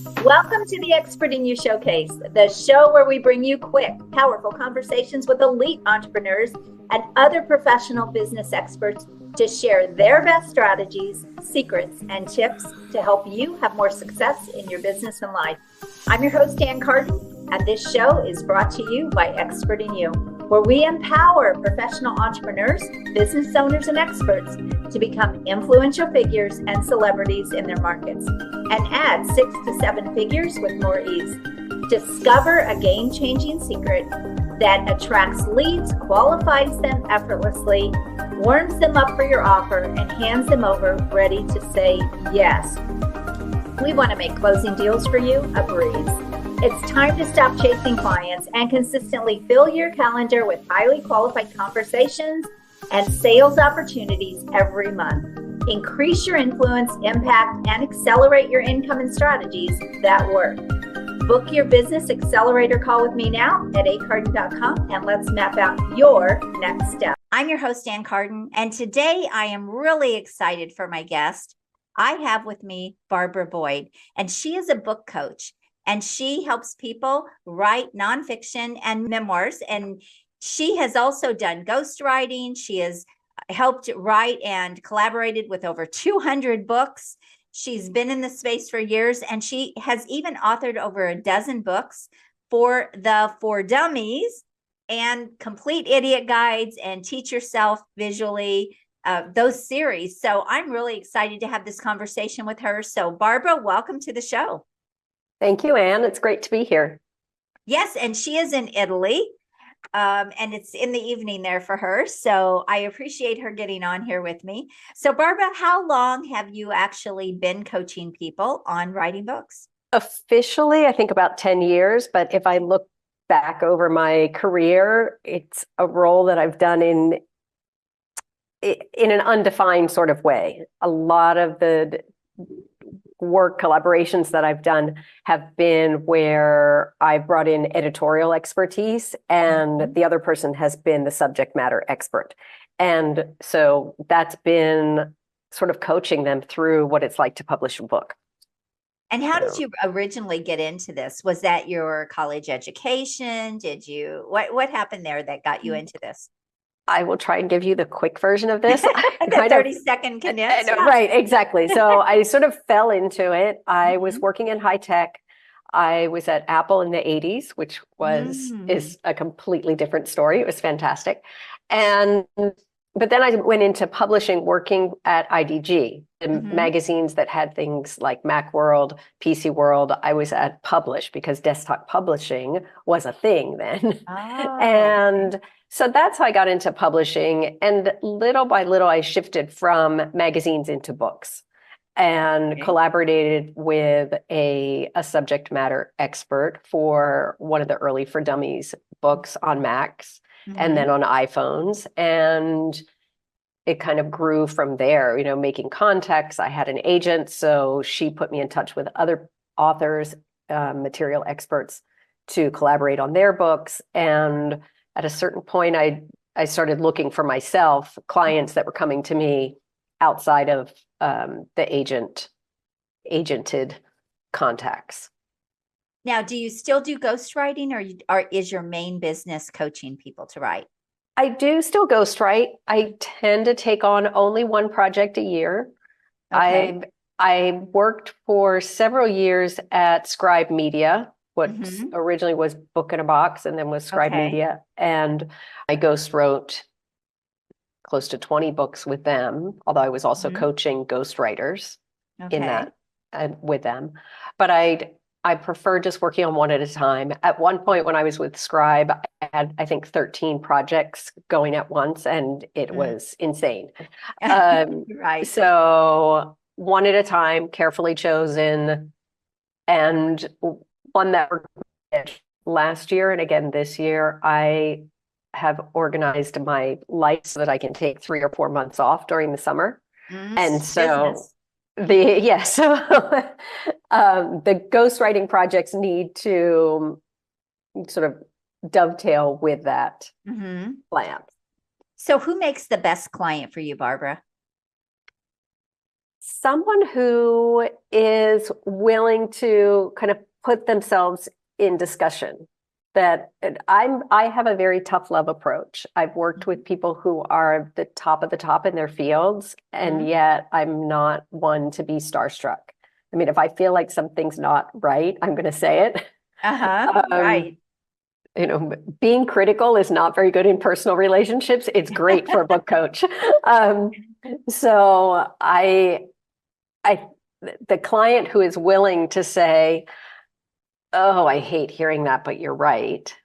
Welcome to the Expert in You Showcase, the show where we bring you quick, powerful conversations with elite entrepreneurs and other professional business experts to share their best strategies, secrets, and tips to help you have more success in your business and life. I'm your host, Carden, and this show is brought to you by Expert in You, where we empower professional entrepreneurs, business owners, and experts to become influential figures and celebrities in their markets and add 6 to 7 figures with more ease. Discover a game-changing secret that attracts leads, qualifies them effortlessly, warms them up for your offer, and hands them over ready to say yes. We want to make closing deals for you a breeze. It's time to stop chasing clients and consistently fill your calendar with highly qualified conversations and sales opportunities every month. Increase your influence, impact, and accelerate your income and strategies that work. Book your business accelerator call with me now at acarden.com and let's map out your next step. I'm your host, Carden, and today I am really excited for my guest. I have with me Barbara Boyd, and she is a book coach, and she helps people write nonfiction and memoirs, and she has also done ghostwriting. She has helped write and collaborated with over 200 books. She's been in the space for years, and she has even authored over a dozen books for Dummies and Complete Idiot Guides and Teach Yourself Visually, those series. So I'm really excited to have this conversation with her. So Barbara, welcome to the show. Thank you, Anne. It's great to be here. Yes, and she is in Italy. And it's in the evening there for her. So I appreciate her getting on here with me. So Barbara, how long have you actually been coaching people on writing books? Officially, I think about 10 years, but if I look back over my career, it's a role that I've done in an undefined sort of way. A lot of the work collaborations that I've done have been where I brought in editorial expertise and the other person has been the subject matter expert. And so that's been sort of coaching them through what it's like to publish a book. And how did you originally get into this? Was that your college education? What happened there that got you into this? I will try and give you the quick version of this. The 30-second condensed. Yeah. Right, exactly. So I sort of fell into it. I was working in high tech. I was at Apple in the 80s, which is a completely different story. It was fantastic. But then I went into publishing, working at IDG, the magazines that had things like Macworld, PC World. I was at Publish because desktop publishing was a thing then. Oh. And so that's how I got into publishing. And little by little, I shifted from magazines into books and collaborated with a subject matter expert for one of the early For Dummies books on Macs and then on iPhones. And it kind of grew from there, making contacts. I had an agent, so she put me in touch with other authors, material experts to collaborate on their books. And at a certain point, I started looking for myself, clients that were coming to me outside of the agented contacts. Now, do you still do ghostwriting, or is your main business coaching people to write? I do still ghostwrite. I tend to take on only one project a year. Okay. I worked for several years at Scribe Media, what originally was Book in a Box and then was Scribe Media. And I ghost wrote close to 20 books with them, although I was also coaching ghostwriters in that with them. But I prefer just working on one at a time. At one point when I was with Scribe, I had, I think, 13 projects going at once, and it was insane. Right. So one at a time, carefully chosen, and one that last year and again this year, I have organized my life so that I can take 3 or 4 months off during the summer. And so the ghostwriting projects need to sort of dovetail with that plan. So who makes the best client for you, Barbara? Someone who is willing to kind of put themselves in discussion. That I have a very tough love approach. I've worked with people who are the top of the top in their fields, and yet I'm not one to be starstruck. I mean, if I feel like something's not right, I'm going to say it. Right. You know, being critical is not very good in personal relationships. It's great for a book coach. So the client who is willing to say, "Oh, I hate hearing that, but you're right."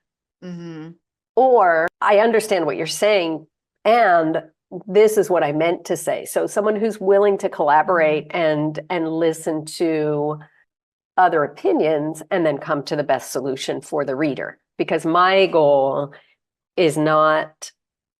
Or, "I understand what you're saying, and this is what I meant to say." So someone who's willing to collaborate and listen to other opinions and then come to the best solution for the reader. Because my goal is not,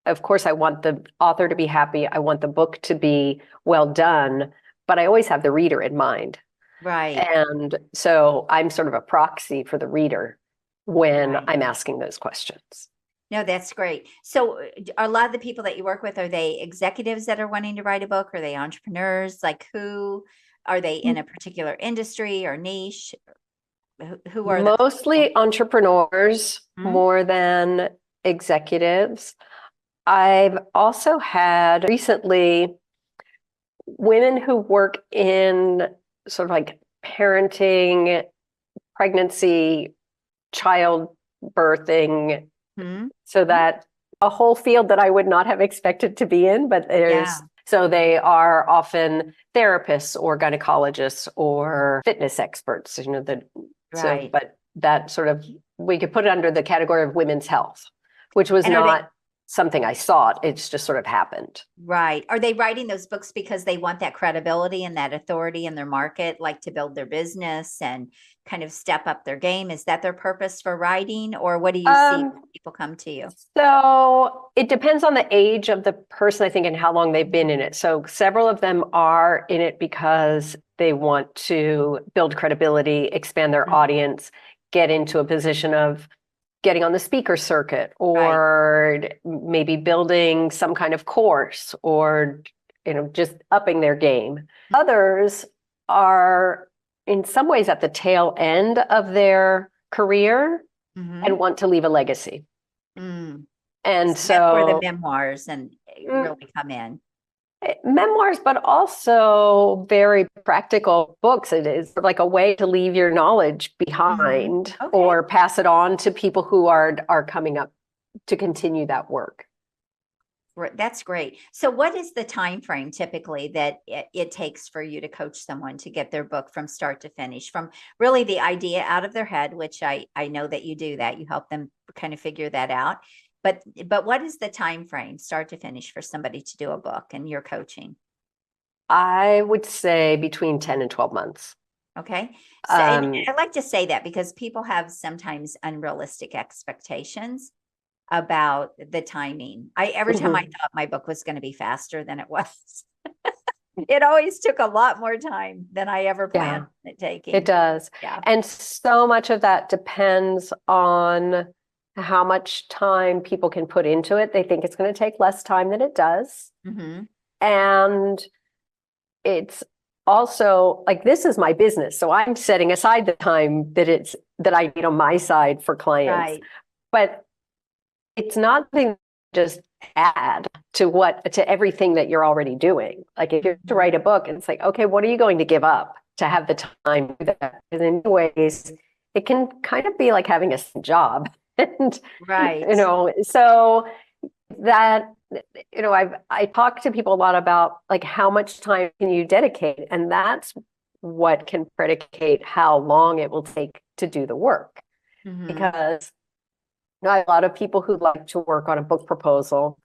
of course, I want the author to be happy. I want the book to be well done, but I always have the reader in mind. Right. And so I'm sort of a proxy for the reader when I'm asking those questions. No, that's great. So a lot of the people that you work with, are they executives that are wanting to write a book? Are they entrepreneurs? Like, who are they in a particular industry or niche? Who are they? Mostly entrepreneurs more than executives. I've also had recently women who work in sort of like parenting, pregnancy, child birthing, so that a whole field that I would not have expected to be in, but so they are often therapists or gynecologists or fitness experts, you know, so, but that sort of, we could put it under the category of women's health, which was not something I sought. It's just sort of happened. Right. Are they writing those books because they want that credibility and that authority in their market, like to build their business and kind of step up their game? Is that their purpose for writing, or what do you see when people come to you? So it depends on the age of the person, I think, and how long they've been in it. So several of them are in it because they want to build credibility, expand their audience, get into a position of getting on the speaker circuit, or maybe building some kind of course, or, you know, just upping their game. Others are in some ways at the tail end of their career and want to leave a legacy. And so that's where the memoirs and really come in. Memoirs, but also very practical books. It is like a way to leave your knowledge behind or pass it on to people who are coming up to continue that work. That's great. So what is the time frame typically that it takes for you to coach someone to get their book from start to finish, from really the idea out of their head, which I know that you do that, you help them kind of figure that out. But what is the time frame, start to finish, for somebody to do a book and your coaching? I would say between 10 and 12 months. Okay. So I like to say that because people have sometimes unrealistic expectations about the timing. Every time I thought my book was going to be faster than it was. It always took a lot more time than I ever planned it taking. It does. Yeah. And so much of that depends on how much time people can put into it. They think it's going to take less time than it does. And it's also like, this is my business. So I'm setting aside the time that I need on my side for clients. But it's not something just add to everything that you're already doing. Like if you're to write a book, and it's like, okay, what are you going to give up to have the time to do that? Because in many ways, it can kind of be like having a job. And, you know, so that, you know, I talk to people a lot about like, how much time can you dedicate? And that's what can predicate how long it will take to do the work. Because I have a lot of people who like to work on a book proposal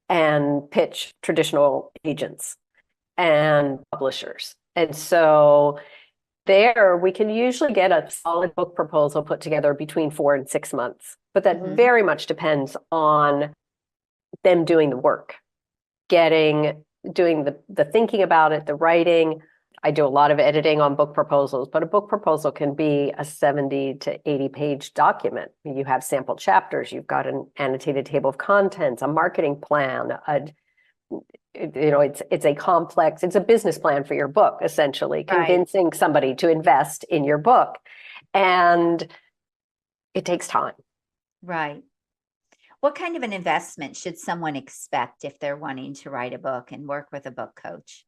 and pitch traditional agents and publishers. And so there, we can usually get a solid book proposal put together between 4 and 6 months. But that very much depends on them doing the work, doing the thinking about it, the writing. I do a lot of editing on book proposals, but a book proposal can be a 70 to 80 page document. You have sample chapters, you've got an annotated table of contents, a marketing plan, it's a complex, it's a business plan for your book, essentially, Right. convincing somebody to invest in your book. And it takes time. Right. What kind of an investment should someone expect if they're wanting to write a book and work with a book coach?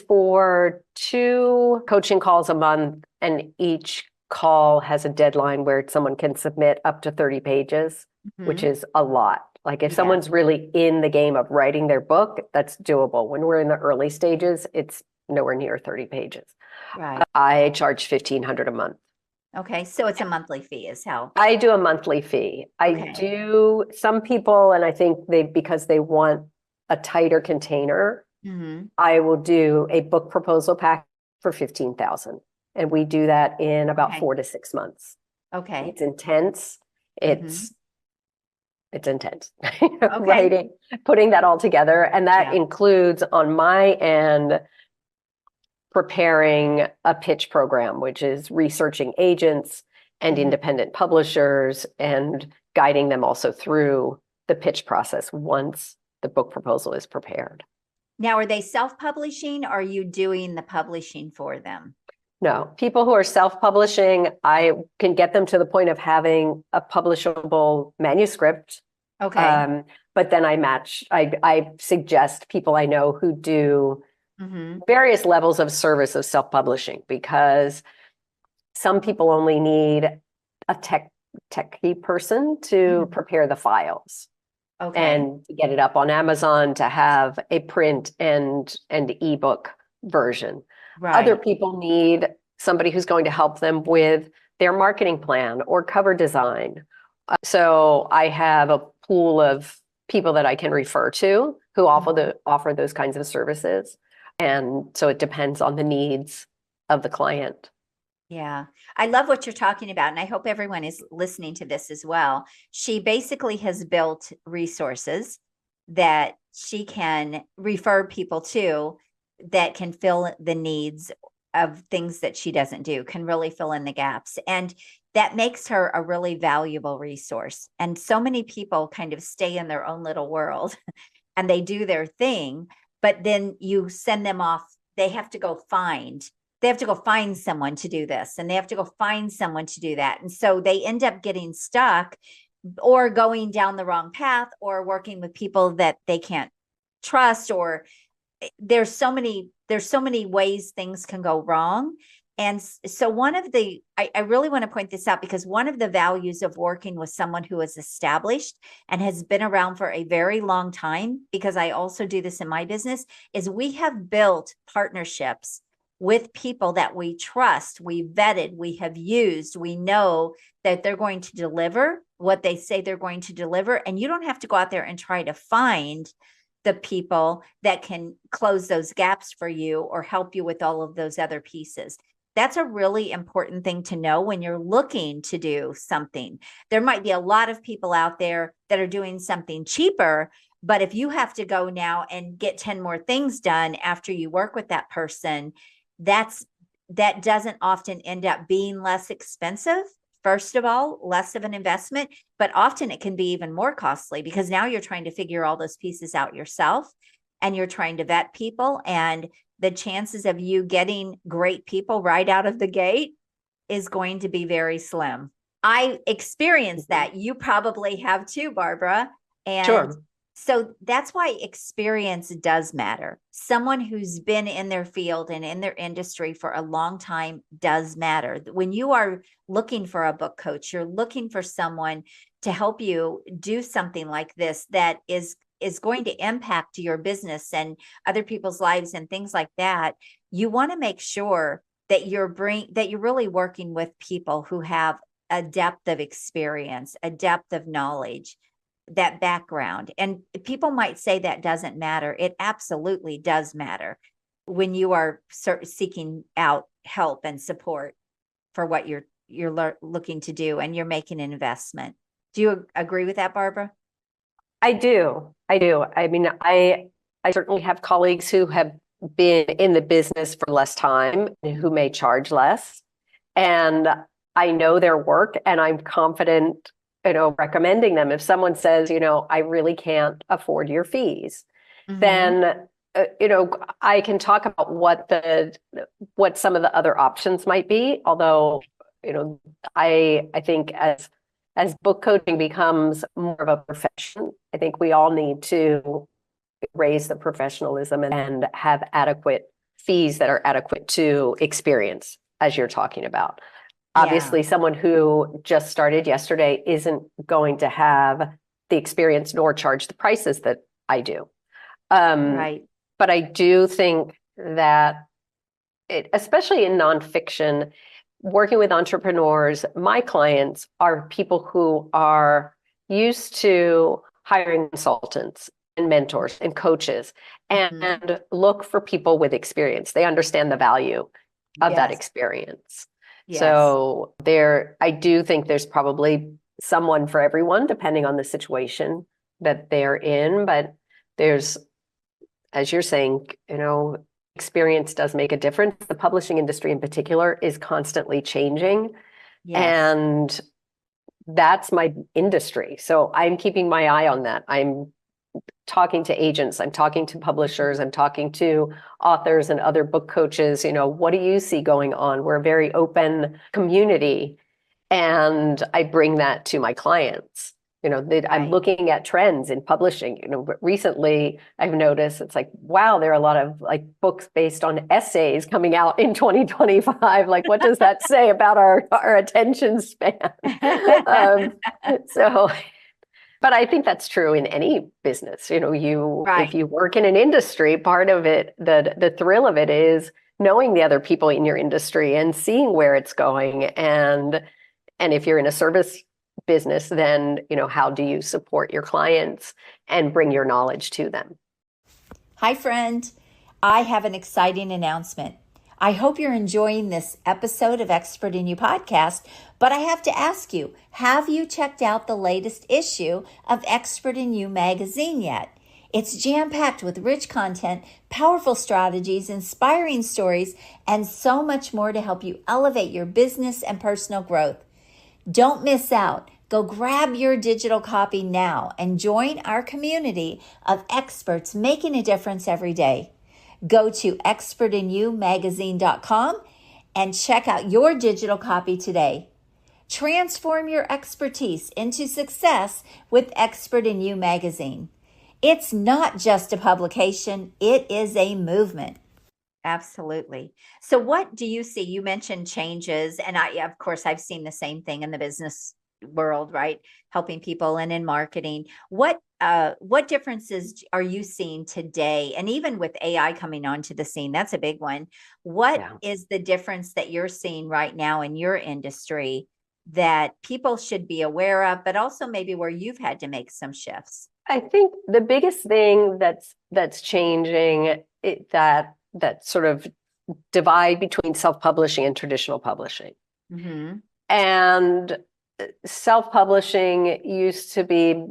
For 2 coaching calls a month, and each call has a deadline where someone can submit up to 30 pages, which is a lot. Like if someone's really in the game of writing their book, that's doable. When we're in the early stages, it's nowhere near 30 pages. Right. I charge $1,500 a month. Okay. So it's a monthly fee is how. I do a monthly fee. I do some people, and I think because they want a tighter container, I will do a book proposal pack for $15,000. And we do that in about 4 to 6 months. Okay. It's intense. It's intense. Writing, putting that all together. And that includes on my end, preparing a pitch program, which is researching agents and independent publishers and guiding them also through the pitch process once the book proposal is prepared. Now, are they self-publishing or are you doing the publishing for them? No, people who are self-publishing, I can get them to the point of having a publishable manuscript. Okay. But then I suggest people I know who do various levels of service of self-publishing, because some people only need a techie person to prepare the files. And to get it up on Amazon, to have a print and ebook version. Right. Other people need somebody who's going to help them with their marketing plan or cover design. So I have a pool of people that I can refer to who offer those kinds of services. And so it depends on the needs of the client. Yeah, I love what you're talking about. And I hope everyone is listening to this as well. She basically has built resources that she can refer people to that can fill the needs of things that she doesn't do, can really fill in the gaps. And that makes her a really valuable resource. And so many people kind of stay in their own little world and they do their thing, but then you send them off. They have to go find someone to do this, and they have to go find someone to do that. And so they end up getting stuck or going down the wrong path or working with people that they can't trust, or there's so many ways things can go wrong. And so I really want to point this out, because one of the values of working with someone who is established and has been around for a very long time, because I also do this in my business, is we have built partnerships with people that we trust, we vetted, we have used, we know that they're going to deliver what they say they're going to deliver. And you don't have to go out there and try to find the people that can close those gaps for you or help you with all of those other pieces. That's a really important thing to know when you're looking to do something. There might be a lot of people out there that are doing something cheaper, but if you have to go now and get 10 more things done after you work with that person, that doesn't often end up being less expensive. First of all, less of an investment, but often it can be even more costly, because now you're trying to figure all those pieces out yourself and you're trying to vet people, and the chances of you getting great people right out of the gate is going to be very slim. I experienced that. You probably have too, Barbara. And sure. So that's why experience does matter. Someone who's been in their field and in their industry for a long time does matter. When you are looking for a book coach, you're looking for someone to help you do something like this that is going to impact your business and other people's lives and things like that. You want to make sure that you're really working with people who have a depth of experience, a depth of knowledge, that background. And people might say that doesn't matter. It absolutely does matter when you are seeking out help and support for what you're looking to do and you're making an investment. Do you agree with that, Barbara? I do. I mean, I certainly have colleagues who have been in the business for less time and who may charge less. And I know their work, and I'm confident recommending them. If someone says, I really can't afford your fees, then I can talk about what some of the other options might be. Although, I think as book coaching becomes more of a profession, I think we all need to raise the professionalism and have adequate fees that are adequate to experience, as you're talking about. Obviously, someone who just started yesterday isn't going to have the experience nor charge the prices that I do. Right. But I do think that especially in nonfiction, working with entrepreneurs, my clients are people who are used to hiring consultants and mentors and coaches and look for people with experience. They understand the value of that experience. Yes. So I do think there's probably someone for everyone, depending on the situation that they're in. But there's, as you're saying, experience does make a difference. The publishing industry in particular is constantly changing. Yes. And that's my industry. So I'm keeping my eye on that. I'm talking to agents, I'm talking to publishers, I'm talking to authors and other book coaches. What do you see going on? We're a very open community, and I bring that to my clients. I'm looking at trends in publishing. Recently I've noticed it's like, wow, there are a lot of books based on essays coming out in 2025. What does that say about our attention span? But I think that's true in any business. If you work in an industry, part of it, the thrill of it is knowing the other people in your industry and seeing where it's going. And if you're in a service business, then, how do you support your clients and bring your knowledge to them? Hi, friend. I have an exciting announcement. I hope you're enjoying this episode of Expert in You podcast, but I have to ask you, have you checked out the latest issue of Expert in You magazine yet? It's jam-packed with rich content, powerful strategies, inspiring stories, and so much more to help you elevate your business and personal growth. Don't miss out. Go grab your digital copy now and join our community of experts making a difference every day. Go to expertinyoumagazine.com and check out your digital copy today. Transform your expertise into success with Expert in You magazine. It's not just a publication, it is a movement. Absolutely. So what do you see? You mentioned changes, and of course, I've seen the same thing in the business world, right? Helping people and in marketing. What differences are you seeing today? And even with AI coming onto the scene, that's a big one. What is the difference that you're seeing right now in your industry that people should be aware of, but also maybe where you've had to make some shifts? I think the biggest thing that's changing that sort of divide between self-publishing and traditional publishing. And self-publishing used to be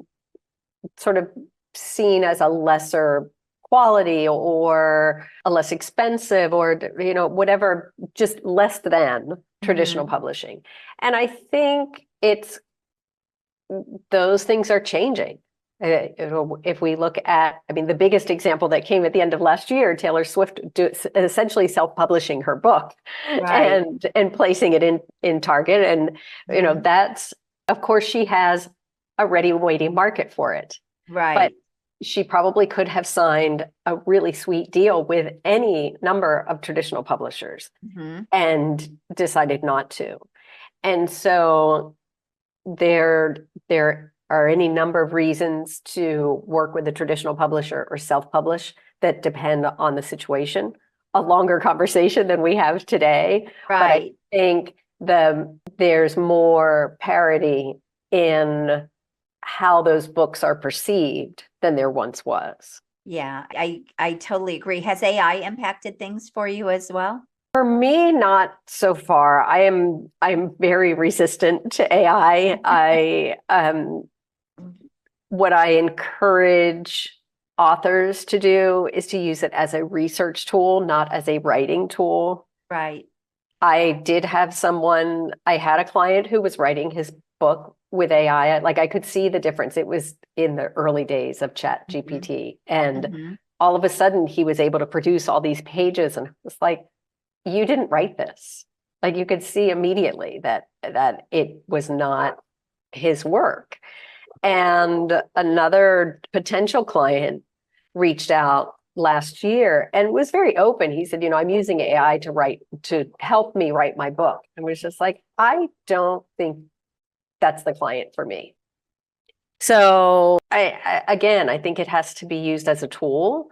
sort of seen as a lesser quality or a less expensive or whatever, just less than traditional publishing. And I think those things are changing. If we look at, the biggest example that came at the end of last year, Taylor Swift essentially self-publishing her book and placing it in Target. And, that's, of course, she has a ready waiting market for it. Right. But she probably could have signed a really sweet deal with any number of traditional publishers and decided not to. And so there are any number of reasons to work with a traditional publisher or self-publish that depend on the situation. A longer conversation than we have today. Right. But I think there's more parity in how those books are perceived than there once was. Yeah, I totally agree. Has AI impacted things for you as well? For me, not so far. I'm very resistant to AI. What I encourage authors to do is to use it as a research tool, not as a writing tool. Right. I had a client who was writing his book with AI. I could see the difference. It was in the early days of Chat GPT. And all of a sudden he was able to produce all these pages, and it was like, you didn't write this. Like, you could see immediately that it was not his work. And another potential client reached out last year and was very open. He said, I'm using AI to help me write my book. And was just like, I don't think that's the client for me. So I think it has to be used as a tool.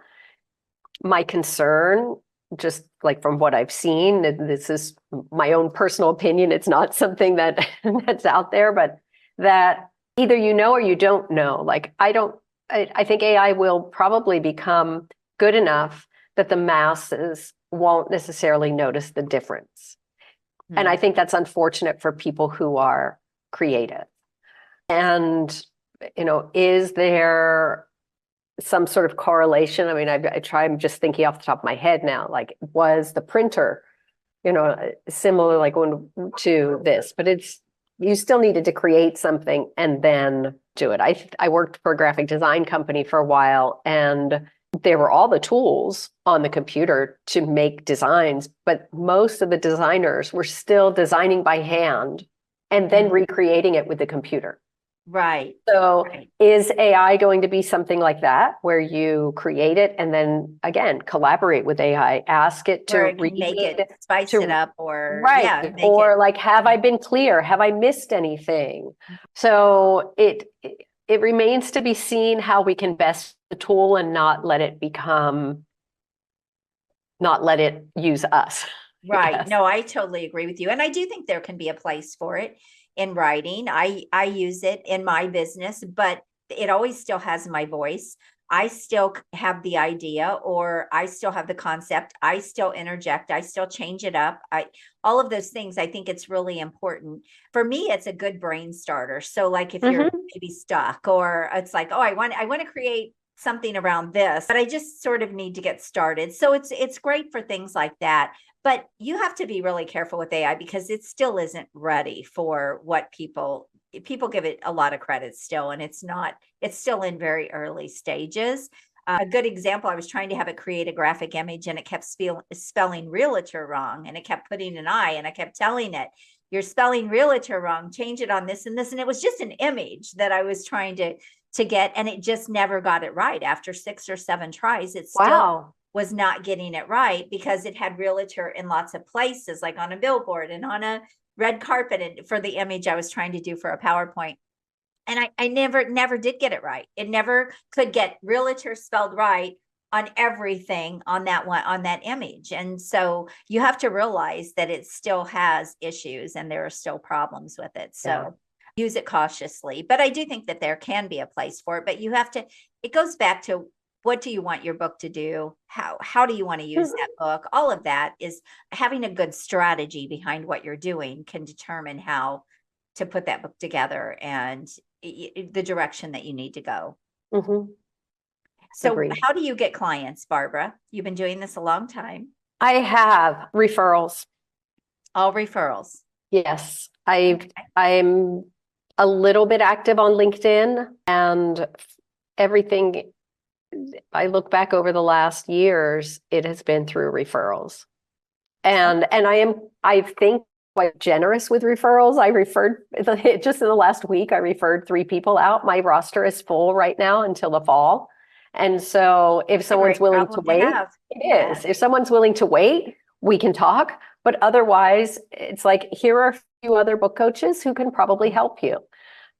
My concern, just like from what I've seen, this is my own personal opinion, it's not something that's out there, but that either you know or you don't know. Like, I think AI will probably become good enough that the masses won't necessarily notice the difference. And I think that's unfortunate for people who are creative. And, is there some sort of correlation? I mean, I'm just thinking off the top of my head now, like, was the printer, similar like to this, but you still needed to create something and then do it. I worked for a graphic design company for a while, and there were all the tools on the computer to make designs, but most of the designers were still designing by hand and then recreating it with the computer. Right. So is AI going to be something like that, where you create it and then, again, collaborate with AI, ask it to make it, spice it up, or like, have I been clear? Have I missed anything? So it remains to be seen how we can best the tool and not let it use us. Right. No, I totally agree with you. And I do think there can be a place for it in writing. I use it in my business, but it always still has my voice. I still have the idea, or I still have the concept. I still interject. I still change it up. All of those things, I think it's really important. For me, it's a good brain starter. So like, if you're maybe stuck, or it's like, oh, I want to create something around this, but I just sort of need to get started. So it's great for things like that. But you have to be really careful with AI, because it still isn't ready for what people give it a lot of credit still, and it's still in very early stages. A good example, I was trying to have it create a graphic image, and it kept spelling realtor wrong, and it kept putting an I, and I kept telling it, you're spelling realtor wrong, change it on this and this. And it was just an image that I was trying to get, and it just never got it right. After 6 or 7 tries, it still was not getting it right, because it had realtor in lots of places, like on a billboard and on a red carpet, and for the image I was trying to do for a PowerPoint. And I never did get it right. It never could get realtor spelled right on everything on that image. And so you have to realize that it still has issues, and there are still problems with it. So use it cautiously. But I do think that there can be a place for it, but it goes back to, what do you want your book to do? How do you want to use that book? All of that is having a good strategy behind what you're doing can determine how to put that book together and the direction that you need to go. So Agreed. How do you get clients, Barbara? You've been doing this a long time. I have referrals. All referrals. Yes. I'm a little bit active on LinkedIn, and everything I look back over the last years, it has been through referrals. And I think, quite generous with referrals. I referred, just in the last week, I referred 3 people out. My roster is full right now until the fall. And so if someone's willing to wait, it is. If someone's willing to wait, we can talk. But otherwise, it's like, here are a few other book coaches who can probably help you.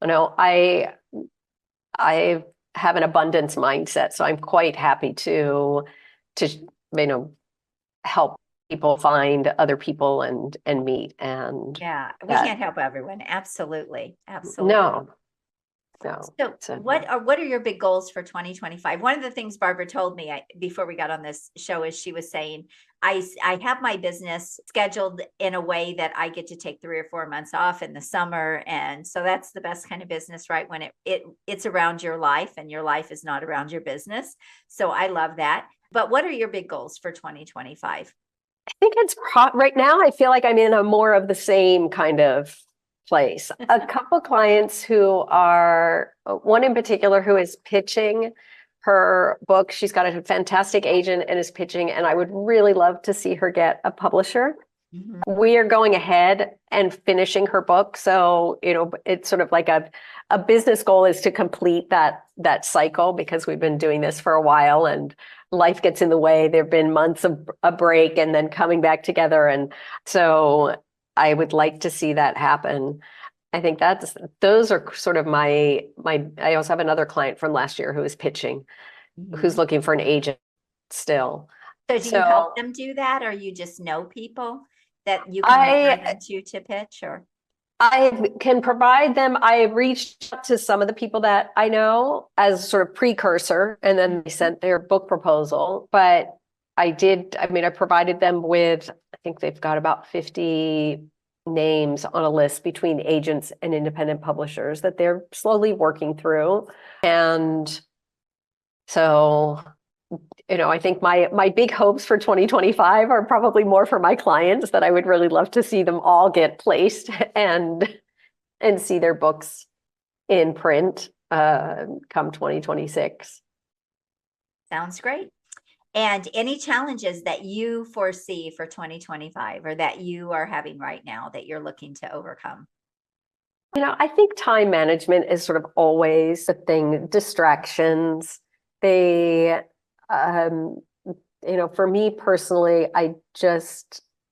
I have an abundance mindset, so I'm quite happy to help people find other people and meet. And we can't help everyone. Absolutely. No. So what are your big goals for 2025? One of the things Barbara told me before we got on this show is, she was saying, I have my business scheduled in a way that I get to take 3 or 4 months off in the summer. And so that's the best kind of business, right? When it's around your life, and your life is not around your business. So I love that. But what are your big goals for 2025? I think it's right now, I feel like I'm in a more of the same kind of place. A couple clients who are, one in particular who is pitching her book. She's got a fantastic agent and is pitching, and I would really love to see her get a publisher. Mhm. We are going ahead and finishing her book. So, it's sort of like a business goal is to complete that cycle, because we've been doing this for a while and life gets in the way. There've been months of a break and then coming back together. And so I would like to see that happen. I think those are sort of my, I also have another client from last year who is pitching, who's looking for an agent still. So do you help them do that, or you just know people that you can refer them to pitch? Or I can provide them. I reached out to some of the people that I know as sort of precursor, and then they sent their book proposal. But I provided them with, I think they've got about 50 names on a list between agents and independent publishers that they're slowly working through. And so, I think my big hopes for 2025 are probably more for my clients, that I would really love to see them all get placed and see their books in print come 2026. sounds great. And any challenges that you foresee for 2025 or that you are having right now that you're looking to overcome? I think time management is sort of always a thing. Distractions, they, for me personally,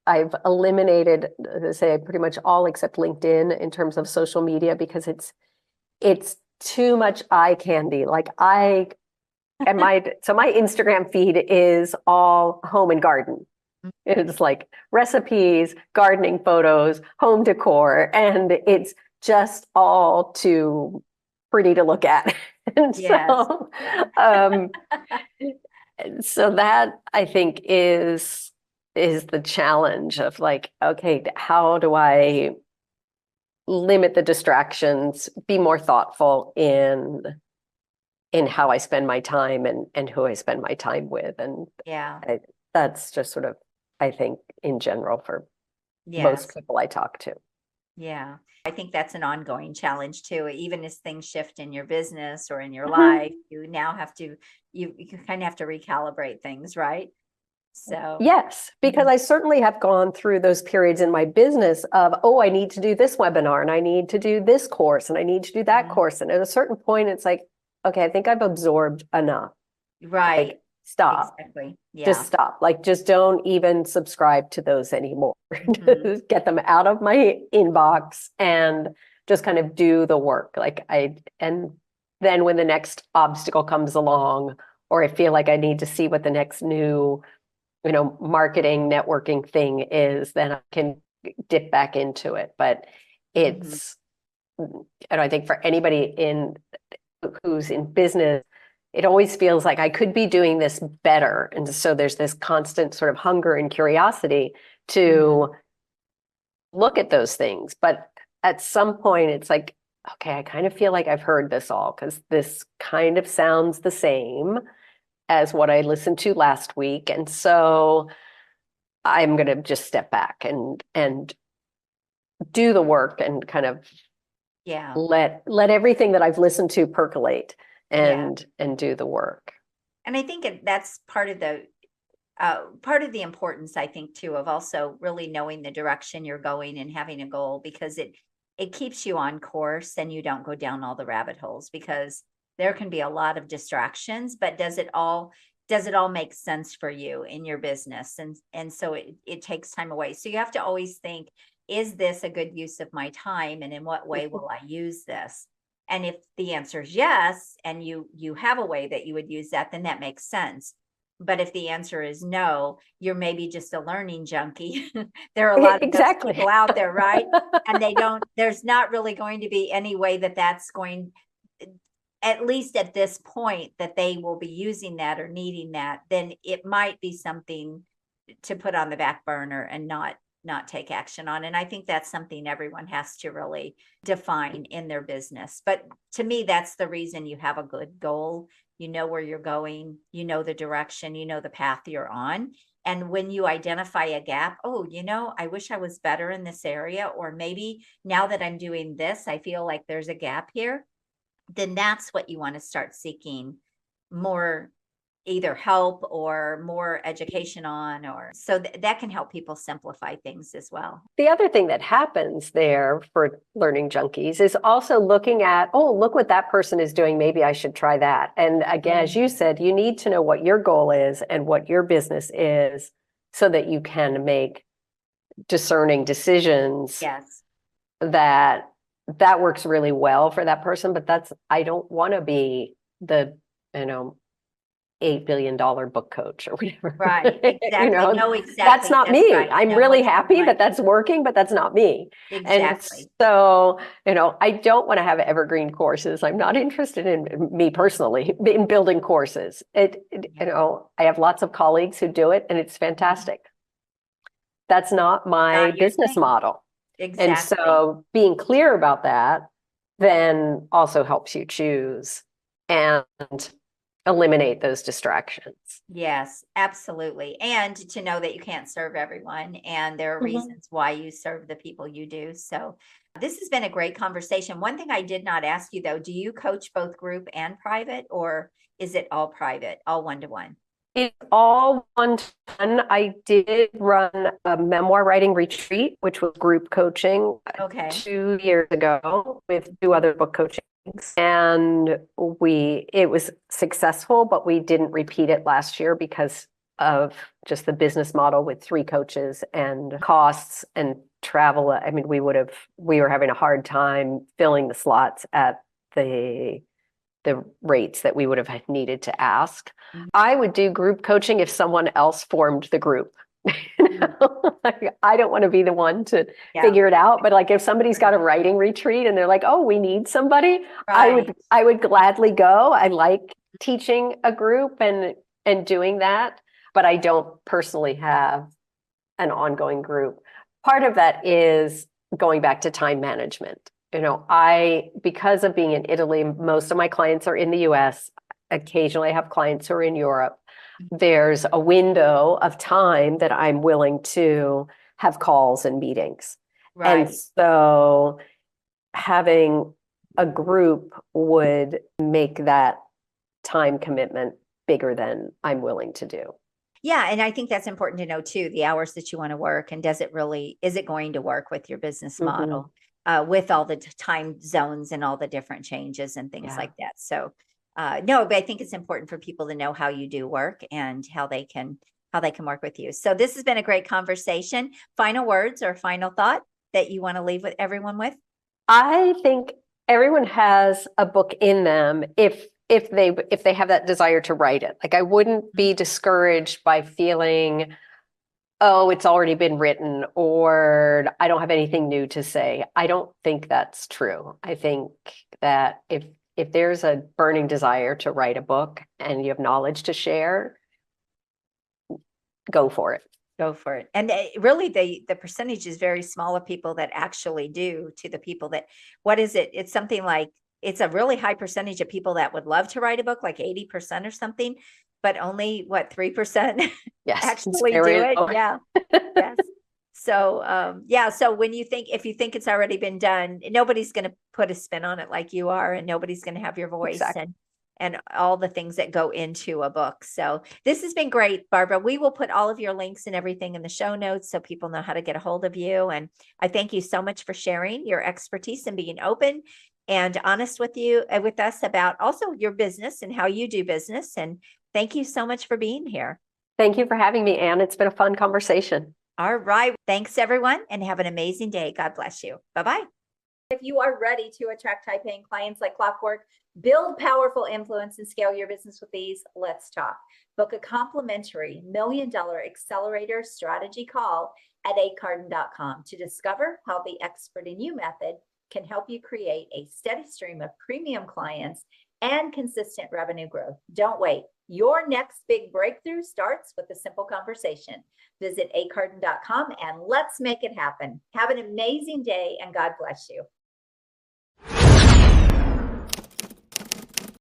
I've eliminated, say, pretty much all except LinkedIn in terms of social media, because it's too much eye candy. Like my Instagram feed is all home and garden. It's like recipes, gardening photos, home decor, and it's just all too pretty to look at. And Yes. so that I think is the challenge of like, okay, how do I limit the distractions, be more thoughtful in how I spend my time and who I spend my time with. And Yeah. that's just sort of, I think, in general for most people I talk to. Yeah. I think that's an ongoing challenge too. Even as things shift in your business or in your life, you now have to, you kind of have to recalibrate things, right? So yes, because I certainly have gone through those periods in my business of, oh, I need to do this webinar and I need to do this course and I need to do that course. And at a certain point, it's like, okay, I think I've absorbed enough. Right. Like, stop. Exactly. Yeah. Just stop. Like, just don't even subscribe to those anymore. Just get them out of my inbox and just kind of do the work. And then when the next obstacle comes along, or I feel like I need to see what the next new, marketing, networking thing is, then I can dip back into it. But it's, and I think for anybody who's in business, it always feels like I could be doing this better. And so there's this constant sort of hunger and curiosity to look at those things. But at some point, it's like, okay, I kind of feel like I've heard this all, because this kind of sounds the same as what I listened to last week. And so I'm going to just step back and do the work and kind of let everything that I've listened to percolate and do the work. And I think that's part of the importance, I think, too, of also really knowing the direction you're going and having a goal, because it keeps you on course and you don't go down all the rabbit holes, because there can be a lot of distractions, but does it all make sense for you in your business? And so it takes time away. So you have to always think, is this a good use of my time? And in what way will I use this? And if the answer is yes, and you have a way that you would use that, then that makes sense. But if the answer is no, you're maybe just a learning junkie. There are a lot of those people out there, right? And there's not really going to be any way that's going, at least at this point, that they will be using that or needing that. Then it might be something to put on the back burner and not take action on. And I think that's something everyone has to really define in their business. But to me, that's the reason you have a good goal. You know where you're going, you know the direction, you know the path you're on. And when you identify a gap, I wish I was better in this area, or maybe now that I'm doing this, I feel like there's a gap here, then that's what you want to start seeking more either help or more education on, or so that can help people simplify things as well. The other thing that happens there for learning junkies is also looking at, oh, look what that person is doing. Maybe I should try that. And again, as you said, you need to know what your goal is and what your business is so that you can make discerning decisions. Yes. That works really well for that person, but I don't want to be the, $8 billion book coach or whatever. Right. Exactly. No, exactly. That's not me. Right. I'm really happy that that's working, but that's not me. Exactly. And so, I don't want to have evergreen courses. I'm not interested in, me personally, in building courses. I have lots of colleagues who do it and it's fantastic. That's not my business model. Exactly. And so being clear about that then also helps you choose and eliminate those distractions. Yes, absolutely. And to know that you can't serve everyone and there are reasons why you serve the people you do. So this has been a great conversation. One thing I did not ask you though, do you coach both group and private, or is it all private, all one-to-one? It's all one-to-one. I did run a memoir writing retreat, which was group coaching 2 years ago with 2 other book coaching. And it was successful, but we didn't repeat it last year because of just the business model with 3 coaches and costs and travel. I mean, we were having a hard time filling the slots at the rates that we would have needed to ask. I would do group coaching if someone else formed the group. I don't want to be the one to figure it out, but like if somebody's got a writing retreat and they're like, oh, we need somebody, I would gladly go. I like teaching a group and doing that, but I don't personally have an ongoing group. Part of that is going back to time management. Because of being in Italy, most of my clients are in the US. Occasionally I have clients who are in Europe. There's a window of time that I'm willing to have calls and meetings. Right. And so having a group would make that time commitment bigger than I'm willing to do. Yeah. And I think that's important to know too, the hours that you want to work and is it going to work with your business model, with all the time zones and all the different changes and things like that. So no, but I think it's important for people to know how you do work and how they can work with you. So this has been a great conversation. Final words or final thought that you want to leave with everyone with? I think everyone has a book in them if they have that desire to write it. Like I wouldn't be discouraged by feeling, oh, it's already been written or I don't have anything new to say. I don't think that's true. I think that if there's a burning desire to write a book and you have knowledge to share, go for it. Go for it. And really the percentage is very small of people that actually do to the people that, what is it? It's something like, it's a really high percentage of people that would love to write a book, like 80% or something, but only 3% actually do it. Yeah. Yes. So, so if you think it's already been done, nobody's going to put a spin on it like you are, and nobody's going to have your voice and all the things that go into a book. So this has been great, Barbara. We will put all of your links and everything in the show notes so people know how to get a hold of you. And I thank you so much for sharing your expertise and being open and honest with us about also your business and how you do business. And thank you so much for being here. Thank you for having me, Anne. It's been a fun conversation. All right. Thanks, everyone, and have an amazing day. God bless you. Bye-bye. If you are ready to attract high-paying clients like clockwork, build powerful influence and scale your business with ease, let's talk. Book a complimentary $1 Million Accelerator Strategy call at carden.com to discover how the Expert in You method can help you create a steady stream of premium clients and consistent revenue growth. Don't wait. Your next big breakthrough starts with a simple conversation. Visit carden.com and let's make it happen. Have an amazing day and God bless you.